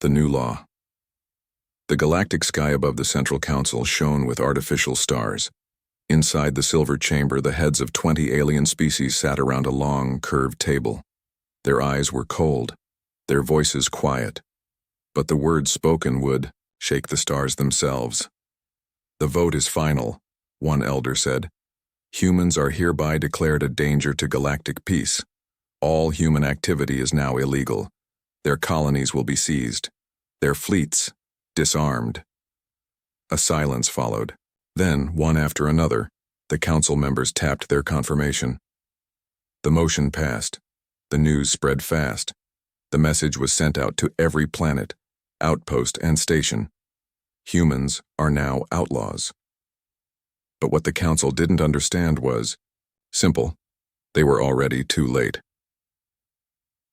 The new law. The galactic sky above the Central Council shone with artificial stars. Inside the silver chamber, the heads of 20 alien species sat around a long, curved table. Their eyes were cold, their voices quiet, but the words spoken would shake the stars themselves. "The vote is final," one elder said. "Humans are hereby declared a danger to galactic peace. All human activity is now illegal. Their colonies will be seized, their fleets disarmed." A silence followed. Then, one after another, the council members tapped their confirmation. The motion passed. The news spread fast. The message was sent out to every planet, outpost, and station. Humans are now outlaws. But what the council didn't understand was simple. They were already too late.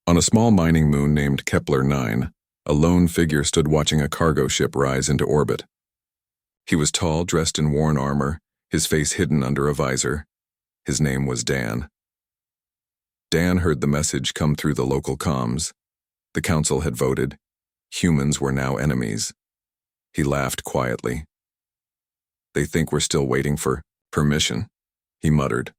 On a small mining moon named Kepler 9, a lone figure stood watching a cargo ship rise into orbit. He was tall, dressed in worn armor, his face hidden under a visor. His name was Dan. Dan heard the message come through the local comms. The council had voted. Humans were now enemies. He laughed quietly. "They think we're still waiting for permission," he muttered.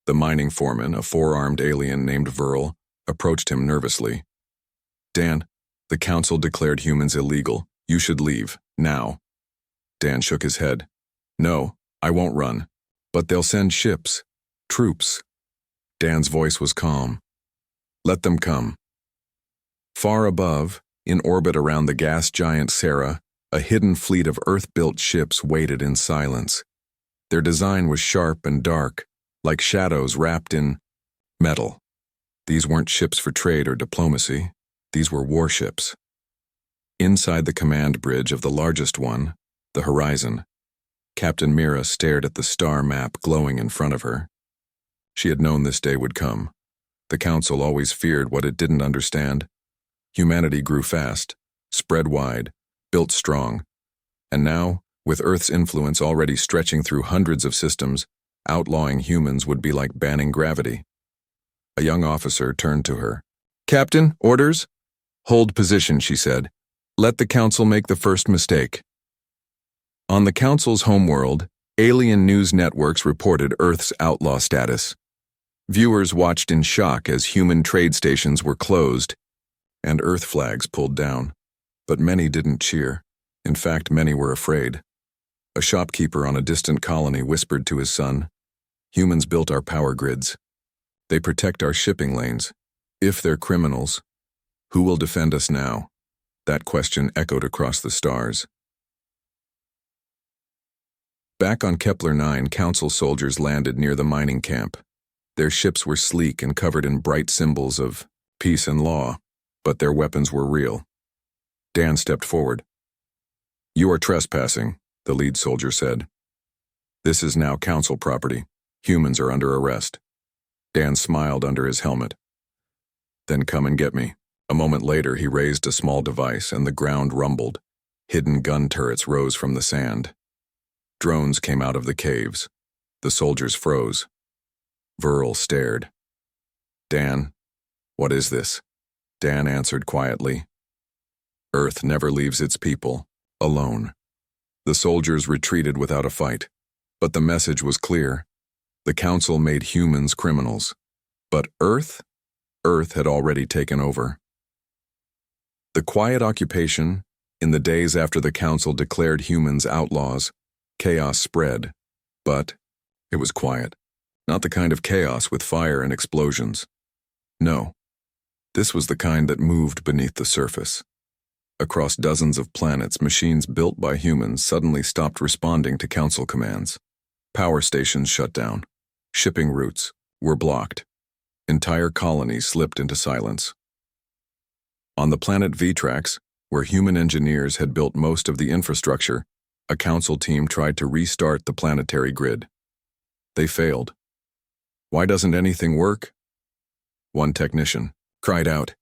The mining foreman, a four-armed alien named Verl, approached him nervously. "Dan, the council declared humans illegal. You should leave, now." Dan shook his head. "No, I won't run. But they'll send ships, troops." Dan's voice was calm. "Let them come." Far above, in orbit around the gas giant Sarah, a hidden fleet of Earth-built ships waited in silence. Their design was sharp and dark, like shadows wrapped in metal. These weren't ships for trade or diplomacy. These were warships. Inside the command bridge of the largest one, the Horizon, Captain Mira stared at the star map glowing in front of her. She had known this day would come. The Council always feared what it didn't understand. Humanity grew fast, spread wide, built strong. And now, with Earth's influence already stretching through hundreds of systems, outlawing humans would be like banning gravity. A young officer turned to her. "Captain, orders?" "Hold position," she said. "Let the Council make the first mistake." On the Council's homeworld, alien news networks reported Earth's outlaw status. Viewers watched in shock as human trade stations were closed and Earth flags pulled down. But many didn't cheer. In fact, many were afraid. A shopkeeper on a distant colony whispered to his son, "Humans built our power grids. They protect our shipping lanes. If they're criminals, who will defend us now?" That question echoed across the stars. Back on Kepler 9, Council soldiers landed near the mining camp. Their ships were sleek and covered in bright symbols of peace and law, but their weapons were real. Dan stepped forward. "You are trespassing," the lead soldier said. "This is now Council property. Humans are under arrest." Dan smiled under his helmet. "Then come and get me." A moment later, he raised a small device and the ground rumbled. Hidden gun turrets rose from the sand. Drones came out of the caves. The soldiers froze. Verl stared. "Dan, what is this?" Dan answered quietly. "Earth never leaves its people alone." The soldiers retreated without a fight, but the message was clear. The Council made humans criminals, but Earth had already taken over. The quiet occupation, in the days after the Council declared humans outlaws, chaos spread, but it was quiet. Not the kind of chaos with fire and explosions. No, this was the kind that moved beneath the surface. Across dozens of planets, machines built by humans suddenly stopped responding to Council commands. Power stations shut down. Shipping routes were blocked. Entire colonies slipped into silence. On the planet Vtrax, where human engineers had built most of the infrastructure, a Council team tried to restart the planetary grid. They failed. "Why doesn't anything work?" One technician cried out.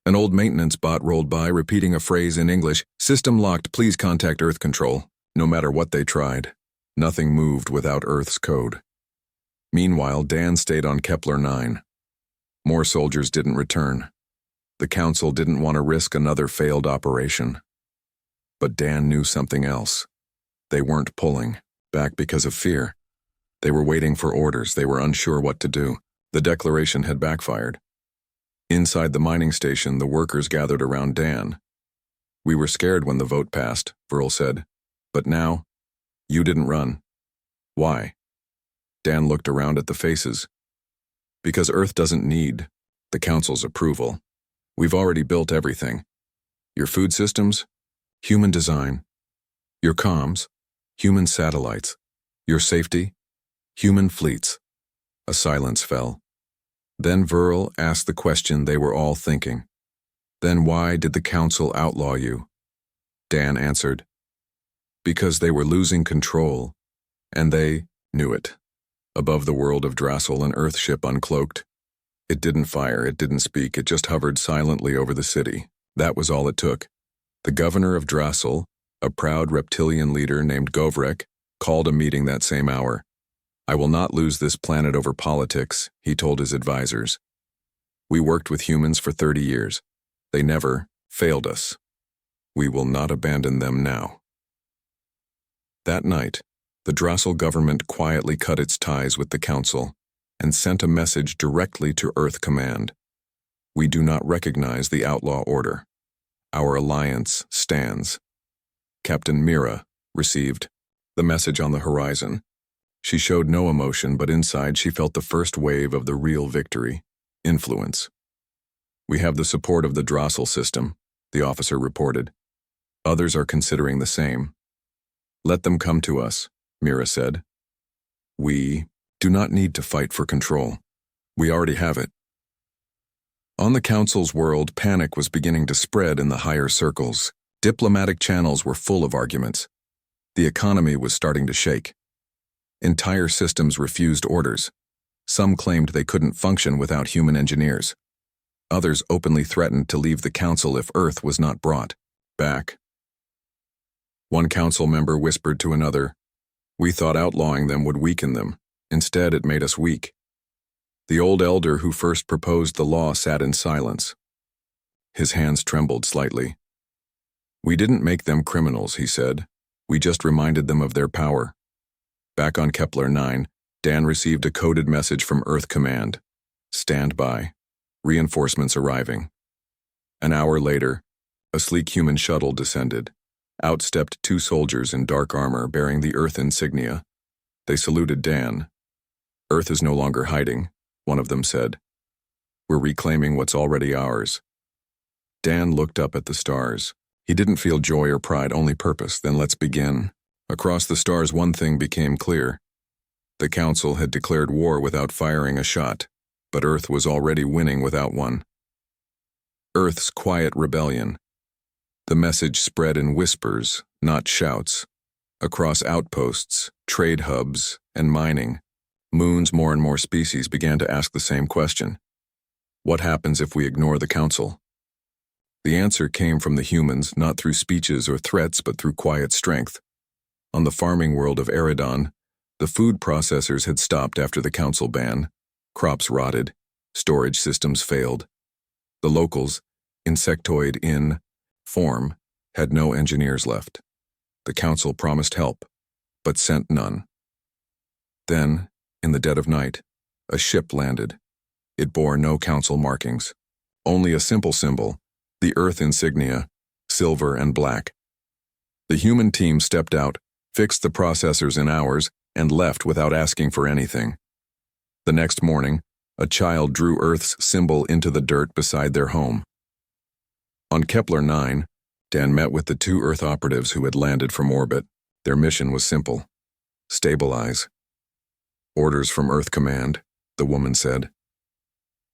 An old maintenance bot rolled by, repeating a phrase in English, "System locked, please contact Earth Control." No matter what they tried, nothing moved without Earth's code. Meanwhile, Dan stayed on Kepler 9. More soldiers didn't return. The council didn't want to risk another failed operation. But Dan knew something else. They weren't pulling back because of fear. They were waiting for orders. They were unsure what to do. The declaration had backfired. Inside the mining station, the workers gathered around Dan. "We were scared when the vote passed," Verl said. "But now, you didn't run. Why?" Dan looked around at the faces. "Because Earth doesn't need the council's approval. We've already built everything. Your food systems, human design. Your comms, human satellites. Your safety, human fleets." A silence fell. Then Verl asked the question they were all thinking. "Then why did the council outlaw you?" Dan answered, "Because they were losing control, and they knew it." Above the world of Drassel, an Earthship uncloaked. It didn't fire, it didn't speak, it just hovered silently over the city. That was all it took. The governor of Drassel, a proud reptilian leader named Govrek, called a meeting that same hour. "I will not lose this planet over politics," he told his advisors. "We worked with humans for 30 years. They never failed us. We will not abandon them now." That night, the Drassel government quietly cut its ties with the council and sent a message directly to Earth Command. "We do not recognize the outlaw order. Our alliance stands." Captain Mira received the message on the horizon. She showed no emotion, but inside she felt the first wave of the real victory, influence. "We have the support of the Drassel system," the officer reported. "Others are considering the same." "Let them come to us," Mira said. "We do not need to fight for control. We already have it." On the council's world, panic was beginning to spread in the higher circles. Diplomatic channels were full of arguments. The economy was starting to shake. Entire systems refused orders. Some claimed they couldn't function without human engineers. Others openly threatened to leave the council if Earth was not brought back. One council member whispered to another, "We thought outlawing them would weaken them. Instead, it made us weak." The old elder who first proposed the law sat in silence. His hands trembled slightly. "We didn't make them criminals," he said. "We just reminded them of their power." Back on Kepler 9, Dan received a coded message from Earth Command. "Stand by. Reinforcements arriving." An hour later, a sleek human shuttle descended. Out stepped 2 soldiers in dark armor bearing the Earth insignia. They saluted Dan. "Earth is no longer hiding," one of them said. "We're reclaiming what's already ours." Dan looked up at the stars. He didn't feel joy or pride, only purpose. "Then let's begin." Across the stars, one thing became clear. The council had declared war without firing a shot, but Earth was already winning without one. Earth's quiet rebellion. The message spread in whispers, not shouts. Across outposts, trade hubs, and mining, moons, more and more species began to ask the same question. What happens if we ignore the council? The answer came from the humans, not through speeches or threats, but through quiet strength. On the farming world of Eridon, the food processors had stopped after the council ban. Crops rotted, storage systems failed. The locals, insectoid in form, had no engineers left. The council promised help, but sent none. Then, in the dead of night, a ship landed. It bore no council markings, only a simple symbol, the Earth insignia, silver and black. The human team stepped out, fixed the processors in hours, and left without asking for anything. The next morning, a child drew Earth's symbol into the dirt beside their home. On Kepler 9, Dan met with the 2 Earth operatives who had landed from orbit. Their mission was simple: stabilize. "Orders from Earth Command," the woman said.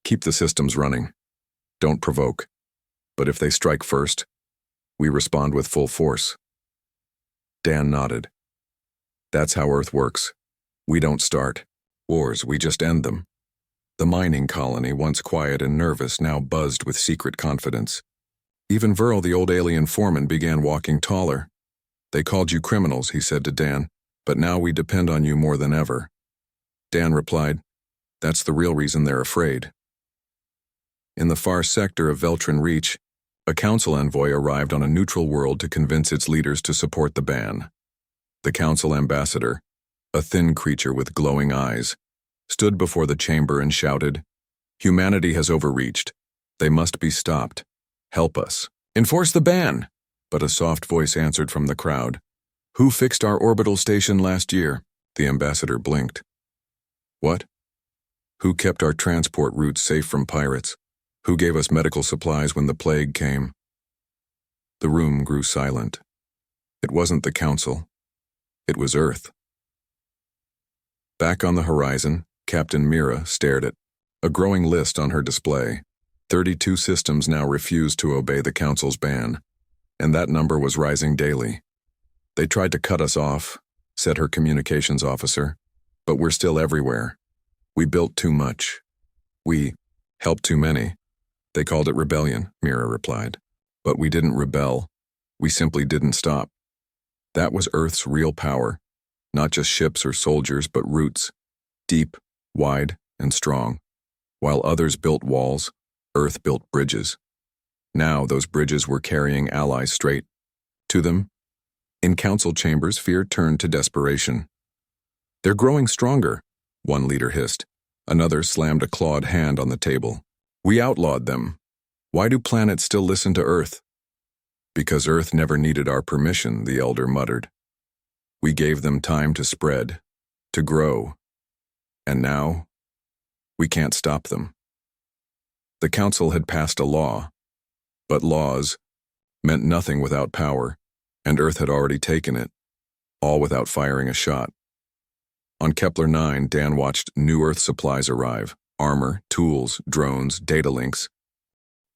"Keep the systems running. Don't provoke. But if they strike first, we respond with full force." Dan nodded. "That's how Earth works. We don't start wars, we just end them." The mining colony, once quiet and nervous, now buzzed with secret confidence. Even Verl, the old alien foreman, began walking taller. "They called you criminals," he said to Dan, "but now we depend on you more than ever." Dan replied, "That's the real reason they're afraid." In the far sector of Veltrin Reach, a council envoy arrived on a neutral world to convince its leaders to support the ban. The council ambassador, a thin creature with glowing eyes, stood before the chamber and shouted, "Humanity has overreached. They must be stopped. Help us. Enforce the ban!" But a soft voice answered from the crowd. "Who fixed our orbital station last year?" The ambassador blinked. "What? Who kept our transport routes safe from pirates? Who gave us medical supplies when the plague came?" The room grew silent. It wasn't the council. It was Earth. Back on the horizon, Captain Mira stared at a growing list on her display. 32 systems now refused to obey the council's ban, and that number was rising daily. "They tried to cut us off," said her communications officer, "but we're still everywhere. We built too much. We helped too many." "They called it rebellion," Mira replied. "But we didn't rebel. We simply didn't stop. That was Earth's real power, not just ships or soldiers, but roots, deep, wide, and strong. While others built walls, Earth built bridges. Now those bridges were carrying allies straight to them." In council chambers, fear turned to desperation. "They're growing stronger," one leader hissed. Another slammed a clawed hand on the table. "We outlawed them. Why do planets still listen to Earth?" "Because Earth never needed our permission," the elder muttered. "We gave them time to spread, to grow. And now, we can't stop them." The council had passed a law, but laws meant nothing without power, and Earth had already taken it, all without firing a shot. On Kepler 9, Dan watched new Earth supplies arrive: armor, tools, drones, data links.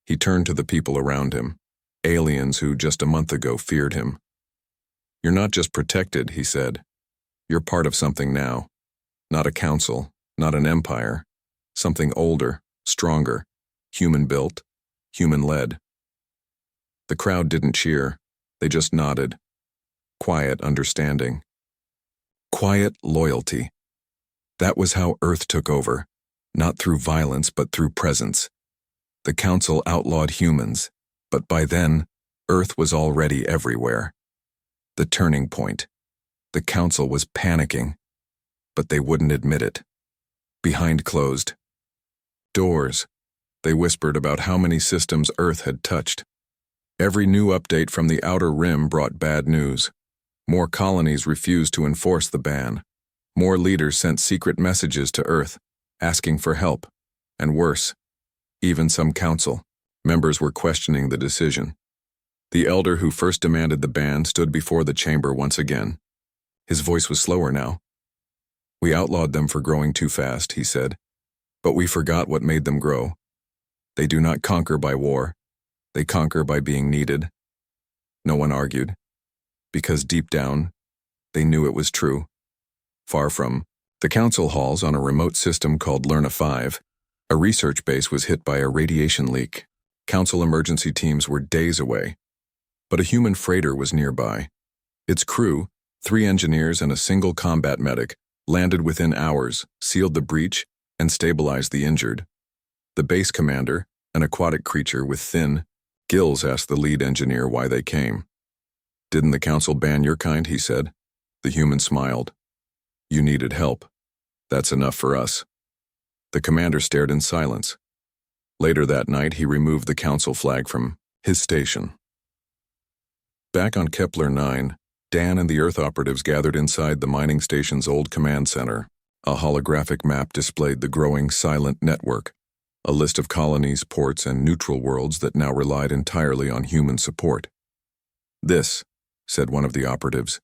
He turned to the people around him, aliens who just a month ago feared him. "You're not just protected," he said. "You're part of something now. Not a council, not an empire. Something older, stronger, human-built, human-led." The crowd didn't cheer. They just nodded. Quiet understanding. Quiet loyalty. That was how Earth took over, not through violence but through presence. The council outlawed humans, but by then, Earth was already everywhere. The turning point. The council was panicking, but they wouldn't admit it. Behind closed doors, they whispered about how many systems Earth had touched. Every new update from the outer rim brought bad news. More colonies refused to enforce the ban. More leaders sent secret messages to Earth, asking for help. And worse, even some council members were questioning the decision. The elder who first demanded the ban stood before the chamber once again. His voice was slower now. "We outlawed them for growing too fast," he said. "But we forgot what made them grow. They do not conquer by war. They conquer by being needed." No one argued, because deep down, they knew it was true. Far from the council halls on a remote system called Lerna 5, a research base was hit by a radiation leak. Council emergency teams were days away, but a human freighter was nearby. Its crew, 3 engineers and a single combat medic, landed within hours, sealed the breach, and stabilized the injured. The base commander, an aquatic creature with thin gills, asked the lead engineer why they came. "Didn't the council ban your kind?" he said. The human smiled. "You needed help. That's enough for us." The commander stared in silence. Later that night, he removed the council flag from his station. Back on Kepler 9, Dan and the Earth operatives gathered inside the mining station's old command center. A holographic map displayed the growing silent network, a list of colonies, ports, and neutral worlds that now relied entirely on human support. "This," said one of the operatives,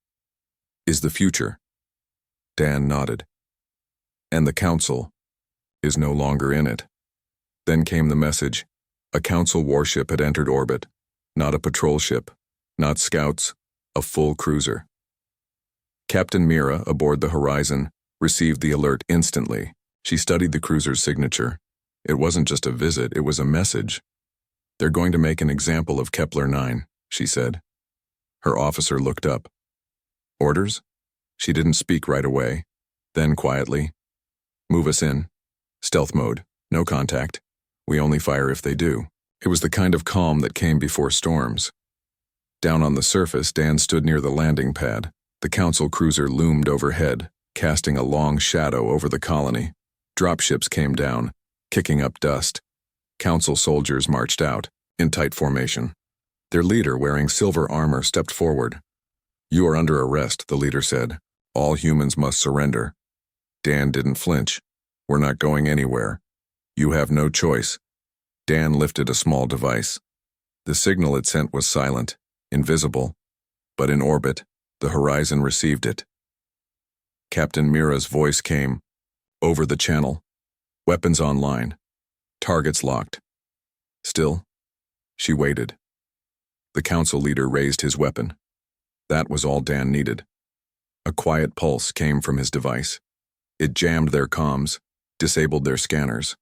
"is the future." Dan nodded. "And the council is no longer in it." Then came the message. A council warship had entered orbit, not a patrol ship, not scouts, a full cruiser. Captain Mira, aboard the Horizon, received the alert instantly. She studied the cruiser's signature. It wasn't just a visit, it was a message. "They're going to make an example of Kepler 9, she said. Her officer looked up. "Orders?" She didn't speak right away. Then quietly, "Move us in. Stealth mode. No contact. We only fire if they do. It was the kind of calm that came before storms. Down on the surface, Dan stood near the landing pad. The council cruiser loomed overhead, casting a long shadow over the colony. Dropships came down, kicking up dust. Council soldiers marched out, in tight formation. Their leader, wearing silver armor, stepped forward. "You are under arrest," the leader said. "All humans must surrender." Dan didn't flinch. "We're not going anywhere. You have no choice." Dan lifted a small device. The signal it sent was silent, invisible, but in orbit, the horizon received it. Captain Mira's voice came, "Over the channel. Weapons online. Targets locked." Still, she waited. The council leader raised his weapon. That was all Dan needed. A quiet pulse came from his device. It jammed their comms, disabled their scanners.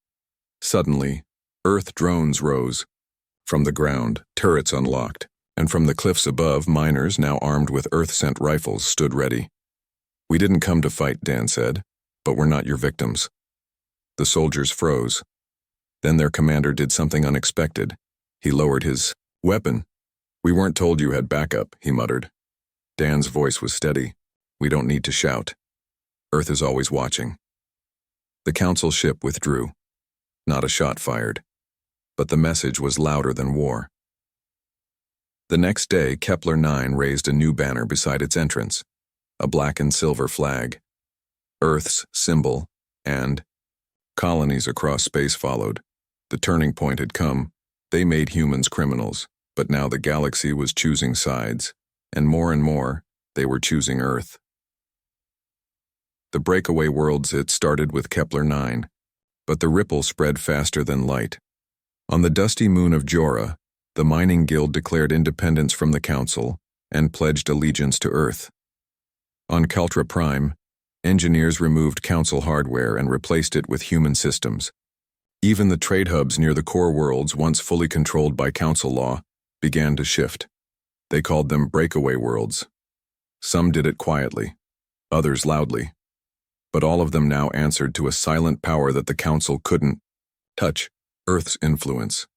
Suddenly, Earth drones rose. From the ground, turrets unlocked, and from the cliffs above, miners, now armed with Earth-sent rifles, stood ready. "We didn't come to fight," Dan said, "but we're not your victims." The soldiers froze. Then their commander did something unexpected. He lowered his weapon. "We weren't told you had backup," he muttered. Dan's voice was steady. "We don't need to shout. Earth is always watching." The council ship withdrew. Not a shot fired. But the message was louder than war. The next day, Kepler 9 raised a new banner beside its entrance, a black and silver flag. Earth's symbol, and colonies across space followed. The turning point had come. They made humans criminals, but now the galaxy was choosing sides, and more, they were choosing Earth. The breakaway worlds, it started with Kepler 9, but the ripple spread faster than light. On the dusty moon of Jora, the mining guild declared independence from the council and pledged allegiance to Earth. On Kaltra Prime, engineers removed council hardware and replaced it with human systems. Even the trade hubs near the core worlds, once fully controlled by council law, began to shift. They called them breakaway worlds. Some did it quietly, others loudly. But all of them now answered to a silent power that the council couldn't touch: Earth's influence.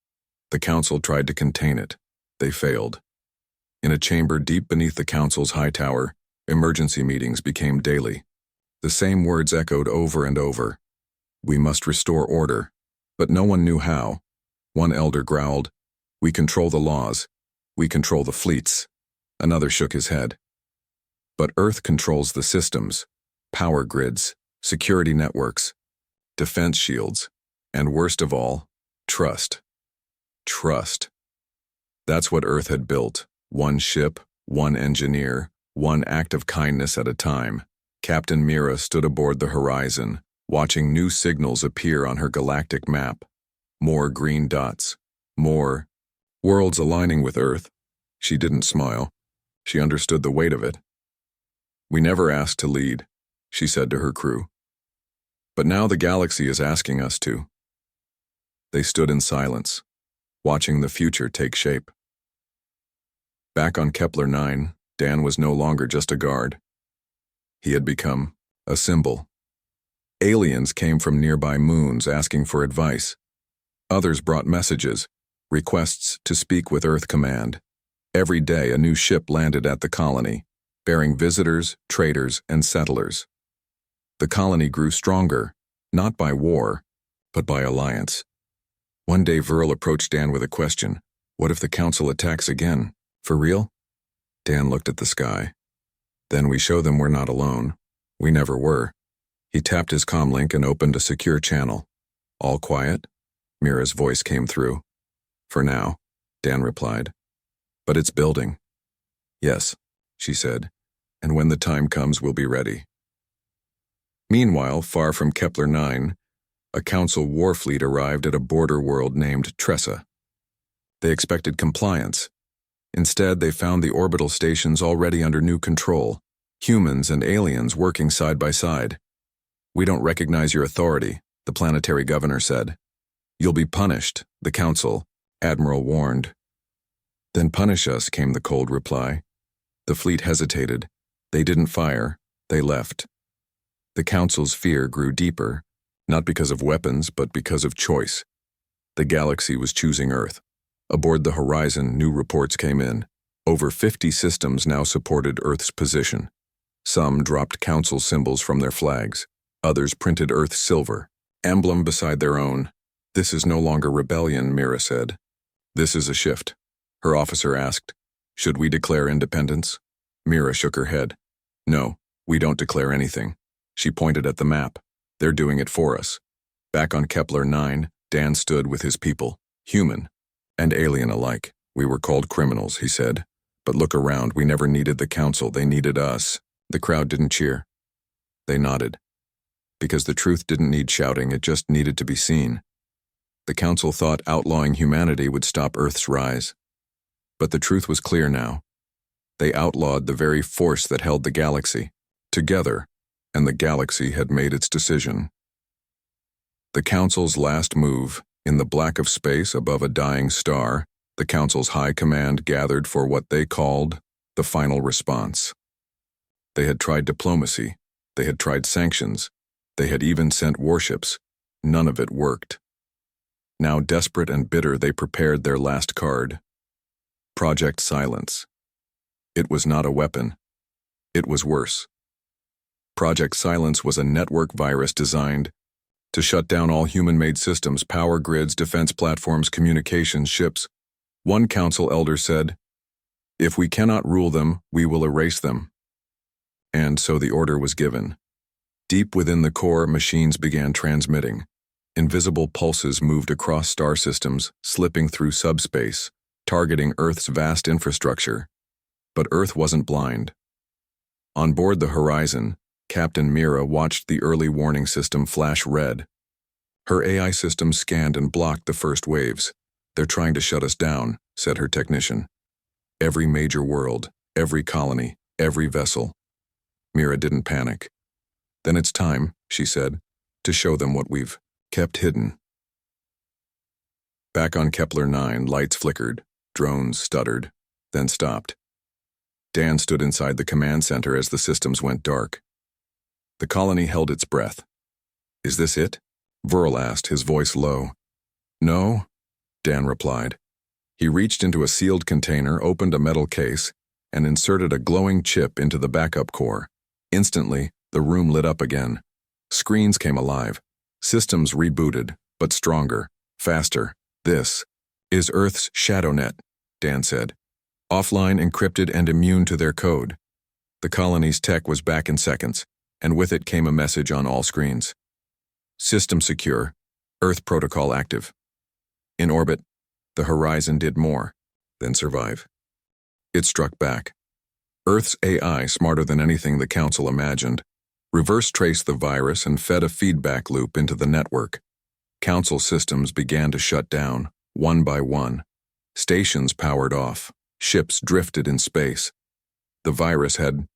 The council tried to contain it. They failed. In a chamber deep beneath the council's high tower, emergency meetings became daily. The same words echoed over and over. "We must restore order." But no one knew how. One elder growled, "We control the laws. We control the fleets." Another shook his head. But Earth controls the systems, power grids, security networks, defense shields, and worst of all, trust. Trust. That's what Earth had built. One ship, one engineer, one act of kindness at a time. Captain Mira stood aboard the horizon, watching new signals appear on her galactic map. More green dots. More worlds aligning with Earth. She didn't smile. She understood the weight of it. "We never asked to lead," she said to her crew. "But now the galaxy is asking us to." They stood in silence, watching the future take shape. Back on Kepler 9, Dan was no longer just a guard. He had become a symbol. Aliens came from nearby moons asking for advice. Others brought messages, requests to speak with Earth Command. Every day a new ship landed at the colony, bearing visitors, traders, and settlers. The colony grew stronger, not by war, but by alliance. One day Verl approached Dan with a question. "What if the council attacks again? For real?" Dan looked at the sky. "Then we show them we're not alone. We never were." He tapped his comlink and opened a secure channel. "All quiet?" Mira's voice came through. "For now," Dan replied. "But it's building." "Yes," she said, "and when the time comes, we'll be ready." Meanwhile, far from Kepler 9, a council war fleet arrived at a border world named Tressa. They expected compliance. Instead, they found the orbital stations already under new control, humans and aliens working side by side. "We don't recognize your authority," the planetary governor said. "You'll be punished," the council, admiral warned. "Then punish us," came the cold reply. The fleet hesitated. They didn't fire. They left. The council's fear grew deeper, not because of weapons, but because of choice. The galaxy was choosing Earth. Aboard the Horizon, new reports came in. Over 50 systems now supported Earth's position. Some dropped Council symbols from their flags. Others printed Earth's silver, emblem beside their own. "This is no longer rebellion," Mira said. "This is a shift." Her officer asked, "Should we declare independence?" Mira shook her head. "No, we don't declare anything." She pointed at the map. "They're doing it for us." Back on Kepler 9, Dan stood with his people, human and alien alike. "We were called criminals," he said. "But look around, we never needed the Council, they needed us." The crowd didn't cheer. They nodded. Because the truth didn't need shouting, it just needed to be seen. The Council thought outlawing humanity would stop Earth's rise. But the truth was clear now. They outlawed the very force that held the galaxy together, and the galaxy had made its decision. The Council's last move, in the black of space above a dying star, the Council's high command gathered for what they called the final response. They had tried diplomacy, they had tried sanctions, they had even sent warships. None of it worked. Now desperate and bitter, they prepared their last card. Project Silence. It was not a weapon. It was worse. Project Silence was a network virus designed to shut down all human-made systems, power grids, defense platforms, communications, ships. One council elder said, "If we cannot rule them, we will erase them." And so the order was given. Deep within the core, machines began transmitting. Invisible pulses moved across star systems, slipping through subspace, targeting Earth's vast infrastructure. But Earth wasn't blind. On board the Horizon, Captain Mira watched the early warning system flash red. Her AI system scanned and blocked the first waves. "They're trying to shut us down," said her technician. "Every major world, every colony, every vessel." Mira didn't panic. "Then it's time," she said, "to show them what we've kept hidden." Back on Kepler 9, lights flickered, drones stuttered, then stopped. Dan stood inside the command center as the systems went dark. The colony held its breath. "Is this it?" Verl asked, his voice low. "No," Dan replied. He reached into a sealed container, opened a metal case, and inserted a glowing chip into the backup core. Instantly, the room lit up again. Screens came alive. Systems rebooted, but stronger, faster. "This is Earth's ShadowNet," Dan said. "Offline, encrypted, and immune to their code." The colony's tech was back in seconds, and with it came a message on all screens. "System secure. Earth protocol active." In orbit, the Horizon did more than survive. It struck back. Earth's AI, smarter than anything the Council imagined, reverse-traced the virus and fed a feedback loop into the network. Council systems began to shut down, one by one. Stations powered off. Ships drifted in space. The virus had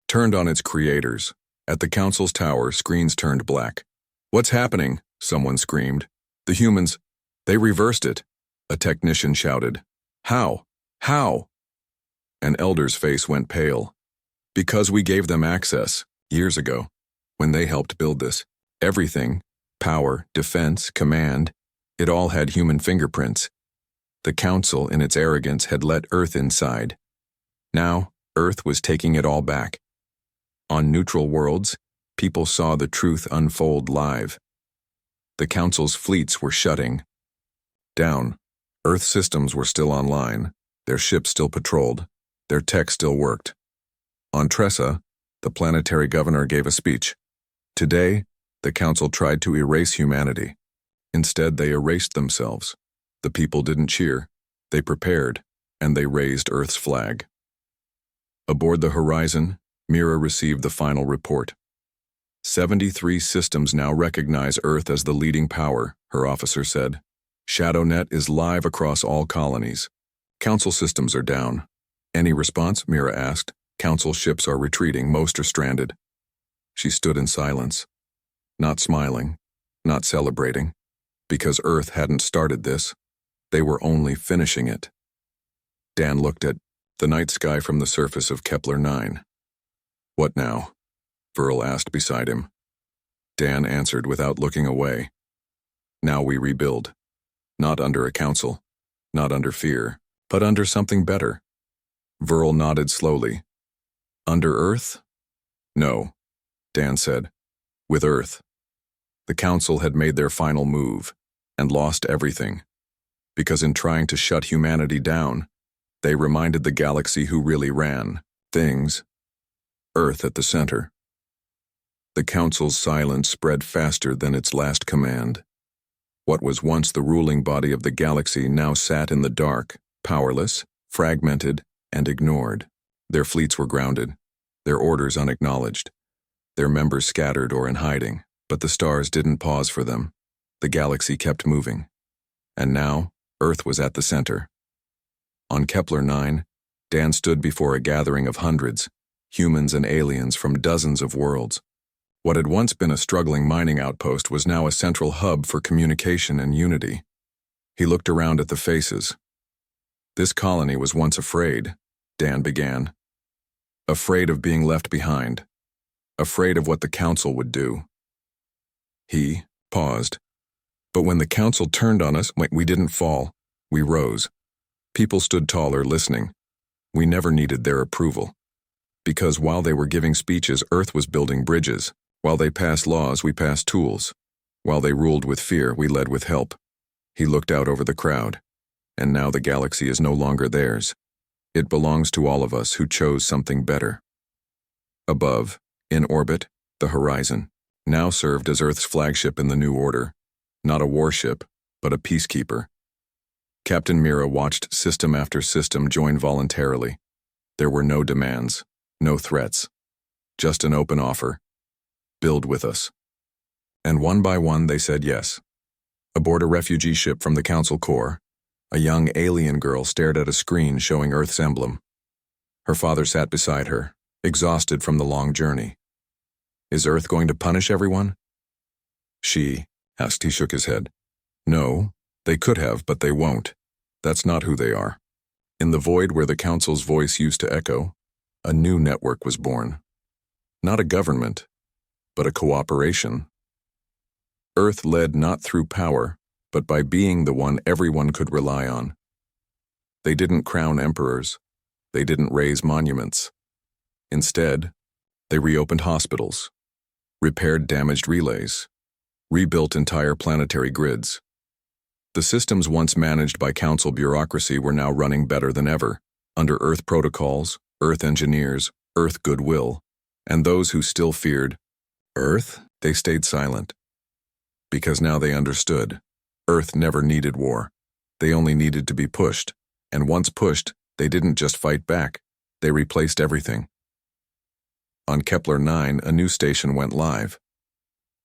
turned on its creators. At the Council's tower, screens turned black. "What's happening?" someone screamed. "The humans, they reversed it," a technician shouted. "How? How?" An elder's face went pale. "Because we gave them access, years ago, when they helped build this. Everything, power, defense, command, it all had human fingerprints. The Council, in its arrogance, had let Earth inside. Now, Earth was taking it all back. On neutral worlds, people saw the truth unfold live. The Council's fleets were shutting down. Earth systems were still online, their ships still patrolled, their tech still worked. On Tressa, the planetary governor gave a speech. Today, the Council tried to erase humanity. Instead, they erased themselves. The people didn't cheer, they prepared, and they raised Earth's flag. Aboard the Horizon, Mira received the final report. 73 systems now recognize Earth as the leading power, her officer said. ShadowNet is live across all colonies. Council systems are down. Any response? Mira asked. Council ships are retreating, most are stranded. She stood in silence, not smiling, not celebrating, because Earth hadn't started this. They were only finishing it. Dan looked at the night sky from the surface of Kepler 9. "What now?" Verl asked beside him. Dan answered without looking away. "Now we rebuild. Not under a council, not under fear, but under something better. Verl nodded slowly. Under Earth? No, Dan said. With Earth. The council had made their final move and lost everything. Because in trying to shut humanity down, they reminded the galaxy who really ran things. Earth at the center. The council's silence spread faster than its last command. What was once the ruling body of the galaxy now sat in the dark, powerless, fragmented, and ignored. Their fleets were grounded, their orders unacknowledged, their members scattered or in hiding, but the stars didn't pause for them. The galaxy kept moving. And now, Earth was at the center. On Kepler 9, Dan stood before a gathering of hundreds, humans and aliens from dozens of worlds. What had once been a struggling mining outpost was now a central hub for communication and unity. He looked around at the faces. This colony was once afraid, Dan began. Afraid of being left behind. Afraid of what the council would do. He paused. But when the council turned on us, we didn't fall. We rose. People stood taller, listening. We never needed their approval. Because while they were giving speeches, Earth was building bridges. While they passed laws, we passed tools. While they ruled with fear, we led with help. He looked out over the crowd. And now the galaxy is no longer theirs. It belongs to all of us who chose something better. Above, in orbit, the horizon, now served as Earth's flagship in the new order. Not a warship, but a peacekeeper. Captain Mira watched system after system join voluntarily. There were no demands, no threats. Just an open offer. Build with us. And one by one they said yes. Aboard a refugee ship from the Council Corps, a young alien girl stared at a screen showing Earth's emblem. Her father sat beside her, exhausted from the long journey. Is Earth going to punish everyone? She asked. He shook his head. No, they could have, but they won't. That's not who they are. In the void where the Council's voice used to echo, a new network was born. Not a government, but a cooperation. Earth led not through power, but by being the one everyone could rely on. They didn't crown emperors. They didn't raise monuments. Instead, they reopened hospitals, repaired damaged relays, rebuilt entire planetary grids. The systems once managed by Council bureaucracy were now running better than ever, under Earth protocols, Earth engineers, Earth goodwill, and those who still feared Earth, they stayed silent. Because now they understood. Earth never needed war. They only needed to be pushed, and once pushed, they didn't just fight back. They replaced everything. On Kepler 9, a new station went live.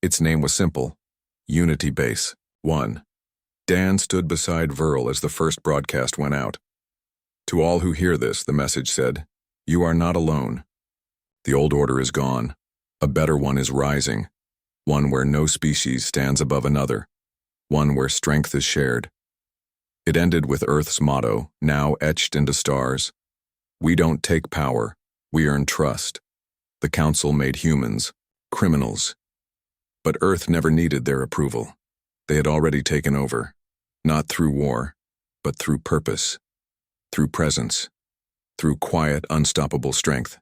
Its name was simple, Unity Base 1. Dan stood beside Verl as the first broadcast went out. To all who hear this, the message said, you are not alone. The old order is gone. A better one is rising. One where no species stands above another. One where strength is shared. It ended with Earth's motto, now etched into stars. We don't take power, we earn trust. The Council made humans criminals. But Earth never needed their approval. They had already taken over, not through war, but through purpose, through presence, through quiet, unstoppable strength.